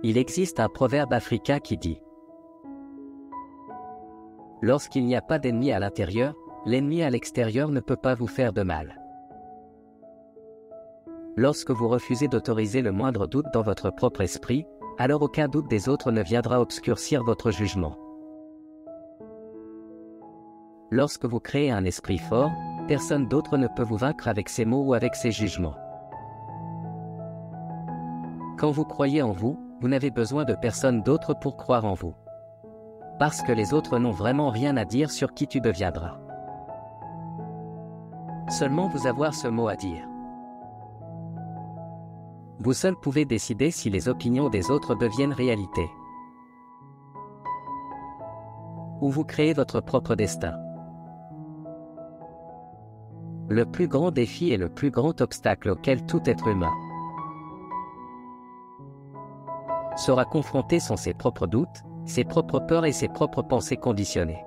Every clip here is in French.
Il existe un proverbe africain qui dit: lorsqu'il n'y a pas d'ennemi à l'intérieur, l'ennemi à l'extérieur ne peut pas vous faire de mal. Lorsque vous refusez d'autoriser le moindre doute dans votre propre esprit, alors aucun doute des autres ne viendra obscurcir votre jugement. Lorsque vous créez un esprit fort, personne d'autre ne peut vous vaincre avec ses mots ou avec ses jugements. Quand vous croyez en vous, vous n'avez besoin de personne d'autre pour croire en vous. Parce que les autres n'ont vraiment rien à dire sur qui tu deviendras. Seulement vous avoir ce mot à dire. Vous seul pouvez décider si les opinions des autres deviennent réalité. Ou vous créez votre propre destin. Le plus grand défi et le plus grand obstacle auquel tout être humain sera confronté sont ses propres doutes, ses propres peurs et ses propres pensées conditionnées.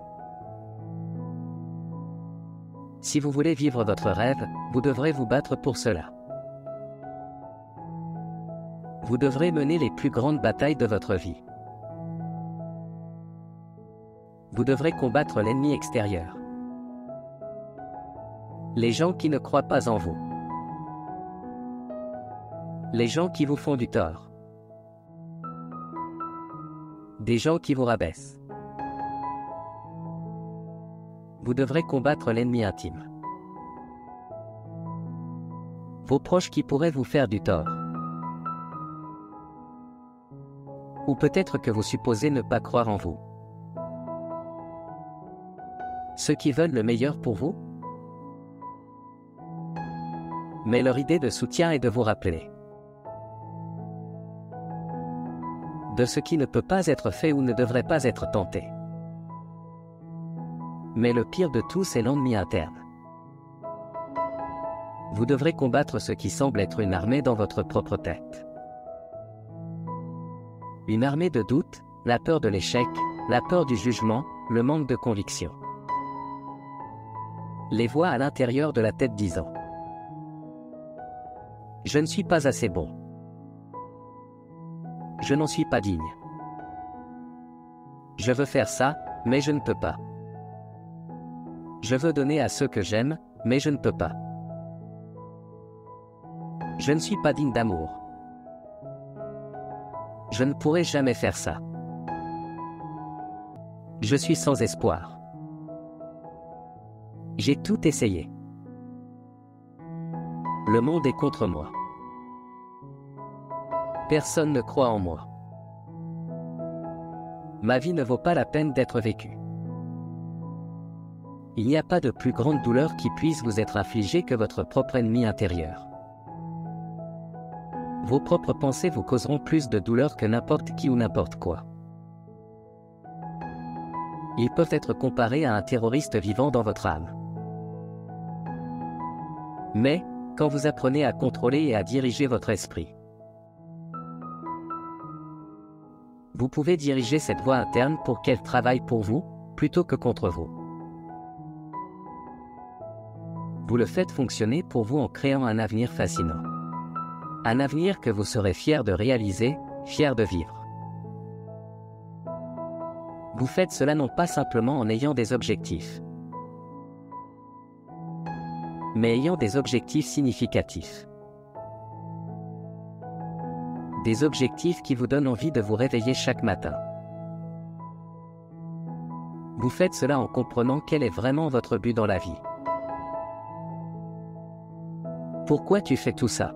Si vous voulez vivre votre rêve, vous devrez vous battre pour cela. Vous devrez mener les plus grandes batailles de votre vie. Vous devrez combattre l'ennemi extérieur. Les gens qui ne croient pas en vous. Les gens qui vous font du tort. Des gens qui vous rabaissent. Vous devrez combattre l'ennemi intime. Vos proches qui pourraient vous faire du tort. Ou peut-être que vous supposez ne pas croire en vous. Ceux qui veulent le meilleur pour vous. Mais leur idée de soutien est de vous rappeler de ce qui ne peut pas être fait ou ne devrait pas être tenté. Mais le pire de tout, c'est l'ennemi interne. Vous devrez combattre ce qui semble être une armée dans votre propre tête. Une armée de doute, la peur de l'échec, la peur du jugement, le manque de conviction. Les voix à l'intérieur de la tête disant: je ne suis pas assez bon. Je n'en suis pas digne. Je veux faire ça, mais je ne peux pas. Je veux donner à ceux que j'aime, mais je ne peux pas. Je ne suis pas digne d'amour. Je ne pourrai jamais faire ça. Je suis sans espoir. J'ai tout essayé. Le monde est contre moi. Personne ne croit en moi. Ma vie ne vaut pas la peine d'être vécue. Il n'y a pas de plus grande douleur qui puisse vous être infligée que votre propre ennemi intérieur. Vos propres pensées vous causeront plus de douleur que n'importe qui ou n'importe quoi. Ils peuvent être comparés à un terroriste vivant dans votre âme. Mais, quand vous apprenez à contrôler et à diriger votre esprit, vous pouvez diriger cette voix interne pour qu'elle travaille pour vous, plutôt que contre vous. Vous le faites fonctionner pour vous en créant un avenir fascinant. Un avenir que vous serez fier de réaliser, fier de vivre. Vous faites cela non pas simplement en ayant des objectifs, mais ayant des objectifs significatifs. Des objectifs qui vous donnent envie de vous réveiller chaque matin. Vous faites cela en comprenant quel est vraiment votre but dans la vie. Pourquoi tu fais tout ça?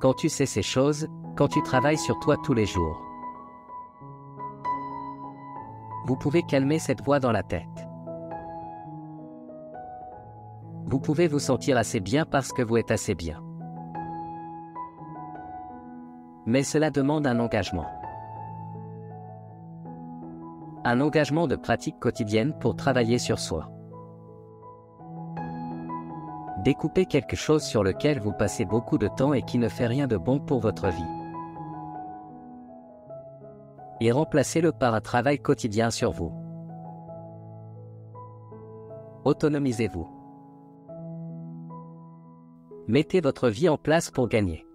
Quand tu sais ces choses, quand tu travailles sur toi tous les jours, vous pouvez calmer cette voix dans la tête. Vous pouvez vous sentir assez bien parce que vous êtes assez bien. Mais cela demande un engagement. Un engagement de pratique quotidienne pour travailler sur soi. Découpez quelque chose sur lequel vous passez beaucoup de temps et qui ne fait rien de bon pour votre vie. Et remplacez-le par un travail quotidien sur vous. Autonomisez-vous. Mettez votre vie en place pour gagner.